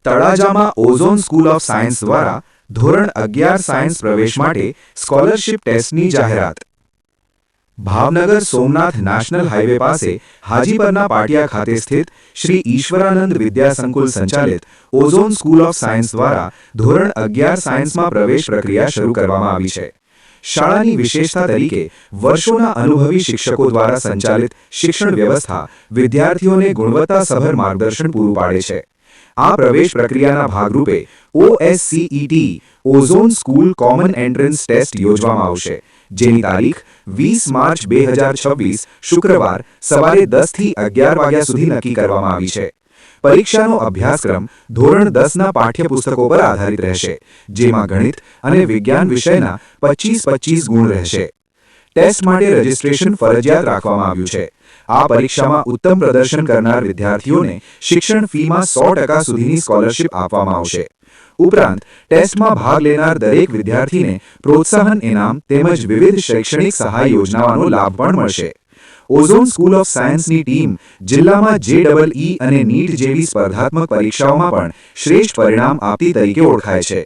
તળાજામાં ozone school of science દ્વારા ધોરણ 11 science પ્રવેશ માટે સ્કોલરશિપ ટેસ્ટની જાહેરાત. ભાવનગર સોમનાથ નેશનલ હાઈવે પાસે હાજીપરના પાટિયા ખાતે સ્થિત શ્રી ઈશ્વરાનંદ વિદ્યા સંકુલ સંચાલિત ઓઝોન સ્કૂલ ઓફ સાયન્સ દ્વારા ધોરણ 11 સાયન્સમાં પ્રવેશ પ્રક્રિયા શરૂ કરવામાં આવી છે. શાળાની વિશેષતા તરીકે વર્ષોના અનુભવી શિક્ષકો દ્વારા સંચાલિત શિક્ષણ વ્યવસ્થા વિદ્યાર્થીઓને ગુણવત્તાસભર માર્ગદર્શન પૂરું પાડે છે. આ પ્રવેશ પ્રક્રિયાના ભાગરૂપે OSCET ozone school common entrance test યોજવામાં આવશે, જેની તારીખ 20 માર્ચ 2026 શુક્રવાર સવારે 10 થી 11 વાગ્યા સુધી નક્કી કરવામાં આવી છે. પરીક્ષાનો અભ્યાસક્રમ ધોરણ 10ના પાઠ્યપુસ્તકો પર આધારિત રહેશે, જેમાં ગણિત અને વિજ્ઞાન વિષયના 25-25 ગુણ રહેશે. ટેસ્ટ માટે રજિસ્ટ્રેશન ફરજિયાત રાખવામાં આવ્યું છે. આ પરીક્ષામાં ઉત્તમ પ્રદર્શન કરનાર વિદ્યાર્થીઓને શિક્ષણ ફીમાં 100% સુધીની સ્કોલરશિપ આપવામાં આવશે. ઉપરાંત ટેસ્ટમાં ભાગ લેનાર દરેક વિદ્યાર્થીને પ્રોત્સાહન ઇનામ તેમજ વિવિધ શૈક્ષણિક સહાય યોજનાઓનો લાભ પણ મળશે. ઓઝોન સ્કૂલ ઓફ સાયન્સની ટીમ જિલ્લામાં JEE અને NEET જેવી સ્પર્ધાત્મક પરીક્ષાઓમાં પણ શ્રેષ્ઠ પરિણામ આપતી તરીકે ઓળખાય છે.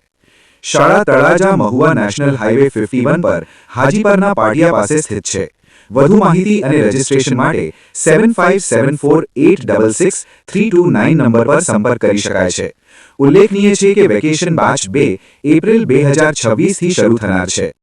શાળા તળાજા મહુવા નેશનલ હાઈવે 51 પર હાજીપરના પાટિયા પાસે સ્થિત છે. વધુ માહિતી અને રજિસ્ટ્રેશન માટે 7574866329 નંબર પર સંપર્ક કરી શકાય છે. ઉલ્લેખનીય છે કે વેકેશન બેચ 2 એપ્રિલ 2026 થી શરૂ થનાર છે.